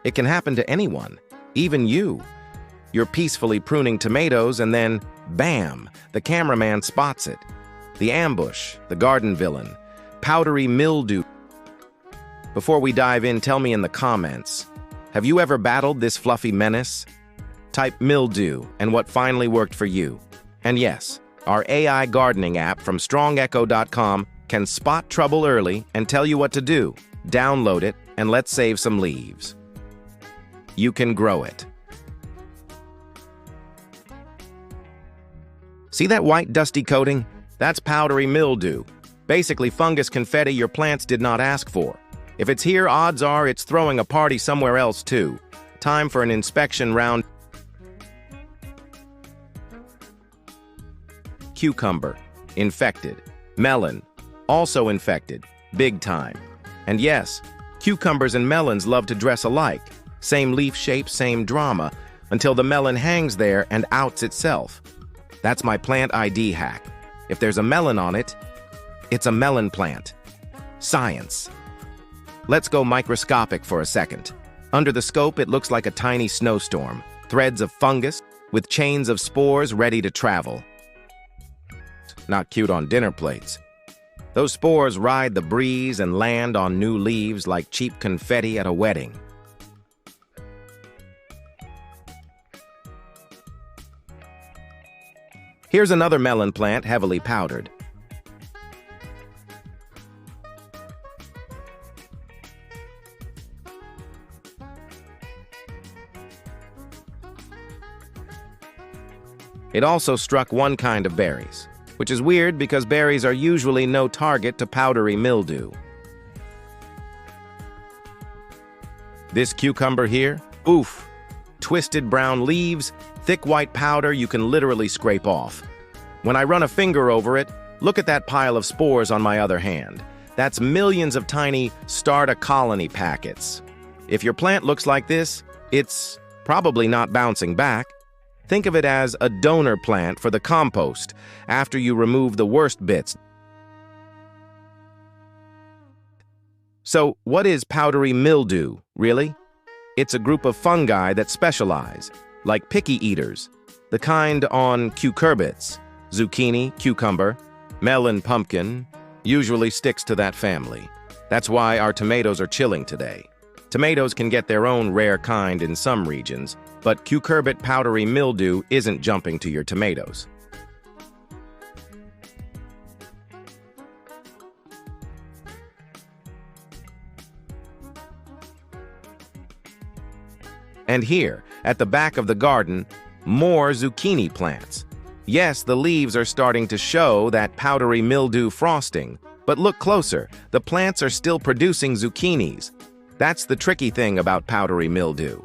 It can happen to anyone, even you. You're peacefully pruning tomatoes and then, bam, the cameraman spots it. The ambush, the garden villain, powdery mildew. Before we dive in, tell me in the comments, have you ever battled this fluffy menace? Type mildew and what finally worked for you. And yes, our AI gardening app from strongecho.com can spot trouble early and tell you what to do. Download it and let's save some leaves. You can grow it. See that white dusty coating? That's powdery mildew. Basically fungus confetti your plants did not ask for. If it's here, odds are it's throwing a party somewhere else too. Time for an inspection round. Cucumber, infected. Melon, also infected, big time. And yes, cucumbers and melons love to dress alike. Same leaf shape, same drama, until the melon hangs there and outs itself. That's my plant ID hack. If there's a melon on it, it's a melon plant. Science. Let's go microscopic for a second. Under the scope, it looks like a tiny snowstorm. Threads of fungus with chains of spores ready to travel. Not cute on dinner plates. Those spores ride the breeze and land on new leaves like cheap confetti at a wedding. Here's another melon plant heavily powdered. It also struck one kind of berries, which is weird because berries are usually no target to powdery mildew. This cucumber here, oof, twisted brown leaves, thick white powder you can literally scrape off. When I run a finger over it, look at that pile of spores on my other hand. That's millions of tiny start-a-colony packets. If your plant looks like this, it's probably not bouncing back. Think of it as a donor plant for the compost after you remove the worst bits. So, what is powdery mildew, really? It's a group of fungi that specialize, like picky eaters, the kind on cucurbits, zucchini, cucumber, melon, pumpkin, usually sticks to that family. That's why our tomatoes are chilling today. Tomatoes can get their own rare kind in some regions, but cucurbit powdery mildew isn't jumping to your tomatoes. And here, at the back of the garden, more zucchini plants. Yes, the leaves are starting to show that powdery mildew frosting, but look closer, the plants are still producing zucchinis. That's the tricky thing about powdery mildew.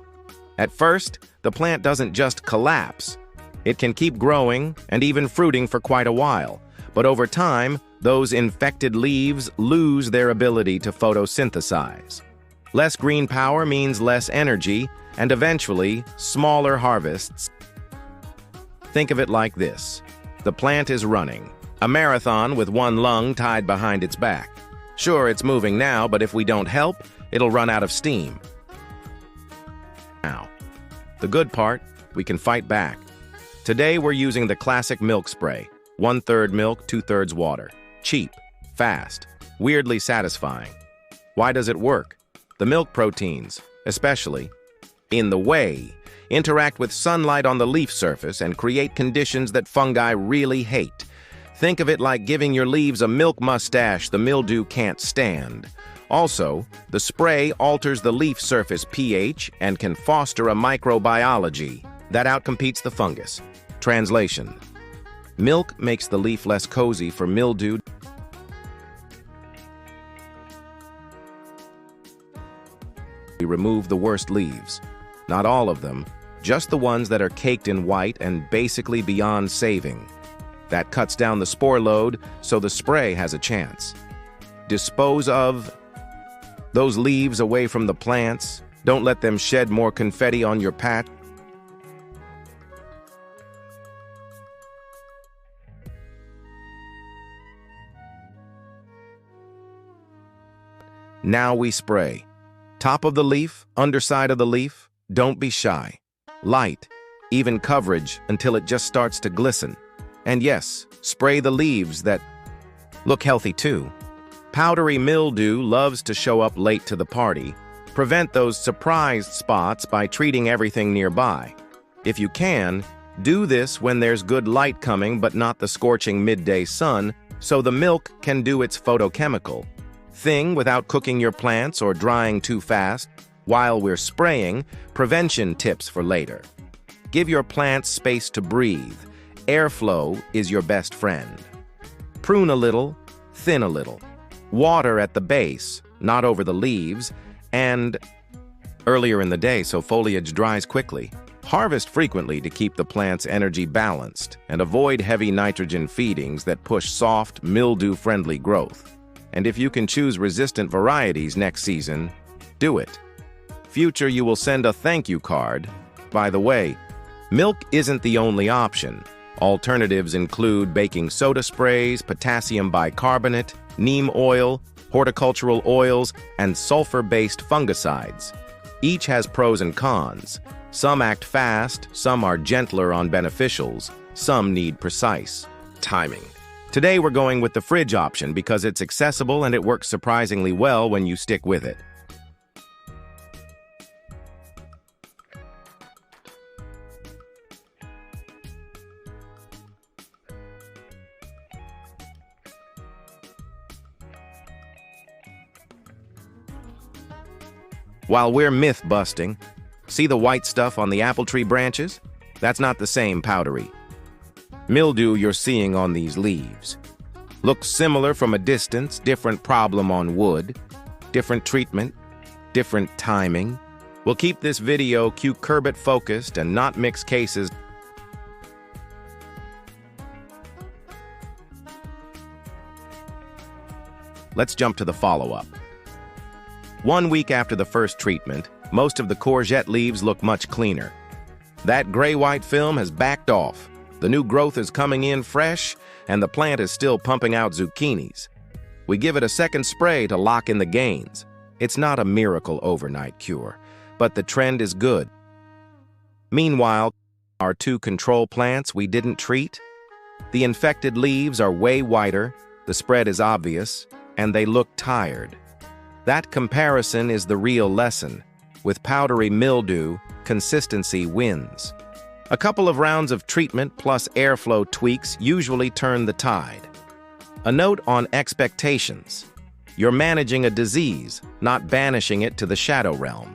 At first, the plant doesn't just collapse. It can keep growing and even fruiting for quite a while, but over time, those infected leaves lose their ability to photosynthesize. Less green power means less energy, and eventually, smaller harvests. Think of it like this. The plant is running, a marathon with one lung tied behind its back. Sure, it's moving now, but if we don't help, it'll run out of steam. Now, the good part, we can fight back. Today we're using the classic milk spray. 1/3 milk, 2/3 water. Cheap, fast, weirdly satisfying. Why does it work? The milk proteins, especially, in the way, interact with sunlight on the leaf surface and create conditions that fungi really hate. Think of it like giving your leaves a milk mustache the mildew can't stand. Also, the spray alters the leaf surface pH and can foster a microbiology that outcompetes the fungus. Translation: milk makes the leaf less cozy for mildew. We remove the worst leaves. Not all of them, just the ones that are caked in white and basically beyond saving. That cuts down the spore load, so the spray has a chance. Dispose of those leaves away from the plants. Don't let them shed more confetti on your patch. Now we spray. Top of the leaf, underside of the leaf, don't be shy. Light, even coverage until it just starts to glisten. And yes, spray the leaves that look healthy too. Powdery mildew loves to show up late to the party. Prevent those surprised spots by treating everything nearby. If you can, do this when there's good light coming but not the scorching midday sun, so the milk can do its photochemical thing without cooking your plants or drying too fast. While we're spraying, prevention tips for later. Give your plants space to breathe. Airflow is your best friend. Prune a little, thin a little. Water at the base, not over the leaves, and earlier in the day so foliage dries quickly. Harvest frequently to keep the plant's energy balanced and avoid heavy nitrogen feedings that push soft, mildew-friendly growth. And if you can choose resistant varieties next season, do it. Future, you will send a thank you card. By the way, milk isn't the only option. Alternatives include baking soda sprays, potassium bicarbonate, neem oil, horticultural oils, and sulfur-based fungicides. Each has pros and cons. Some act fast, some are gentler on beneficials, some need precise timing. Today we're going with the fridge option because it's accessible and it works surprisingly well when you stick with it. While we're myth-busting, see the white stuff on the apple tree branches? That's not the same powdery mildew you're seeing on these leaves. Looks similar from a distance, different problem on wood, different treatment, different timing. We'll keep this video cucurbit focused and not mix cases. Let's jump to the follow-up. 1 week after the first treatment, most of the courgette leaves look much cleaner. That gray-white film has backed off. The new growth is coming in fresh, and the plant is still pumping out zucchinis. We give it a second spray to lock in the gains. It's not a miracle overnight cure, but the trend is good. Meanwhile, our 2 control plants we didn't treat. The infected leaves are way whiter, the spread is obvious, and they look tired. That comparison is the real lesson. With powdery mildew, consistency wins. A couple of rounds of treatment plus airflow tweaks usually turn the tide. A note on expectations. You're managing a disease, not banishing it to the shadow realm.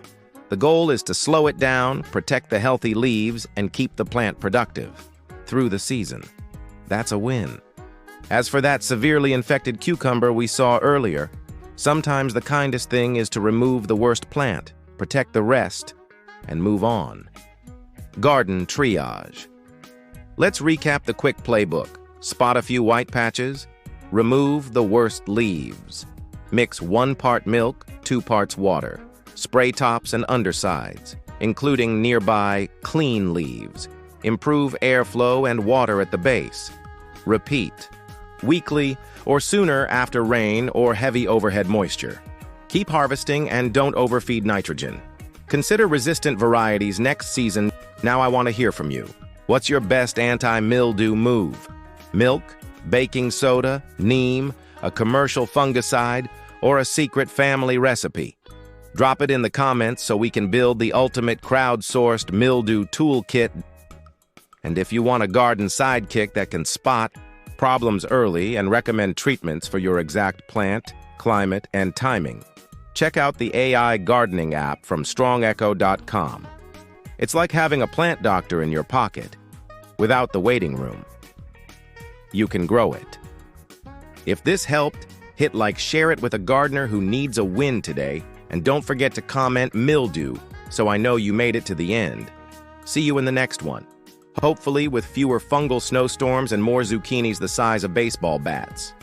The goal is to slow it down, protect the healthy leaves, and keep the plant productive through the season. That's a win. As for that severely infected cucumber we saw earlier, sometimes the kindest thing is to remove the worst plant, protect the rest, and move on. Garden triage. Let's recap the quick playbook. Spot a few white patches. Remove the worst leaves. Mix 1 part milk, 2 parts water. Spray tops and undersides, including nearby clean leaves. Improve airflow and water at the base. Repeat. Weekly or sooner after rain or heavy overhead moisture. Keep harvesting and don't overfeed nitrogen. Consider resistant varieties next season. Now I want to hear from you. What's your best anti-mildew move? Milk, baking soda, neem, a commercial fungicide, or a secret family recipe? Drop it in the comments so we can build the ultimate crowdsourced mildew toolkit. And if you want a garden sidekick that can spot problems early and recommend treatments for your exact plant, climate, and timing, check out the AI gardening app from strongecho.com. It's like having a plant doctor in your pocket, without the waiting room. You can grow it. If this helped, hit like, share it with a gardener who needs a win today, and don't forget to comment mildew so I know you made it to the end. See you in the next one, hopefully with fewer fungal snowstorms and more zucchinis the size of baseball bats.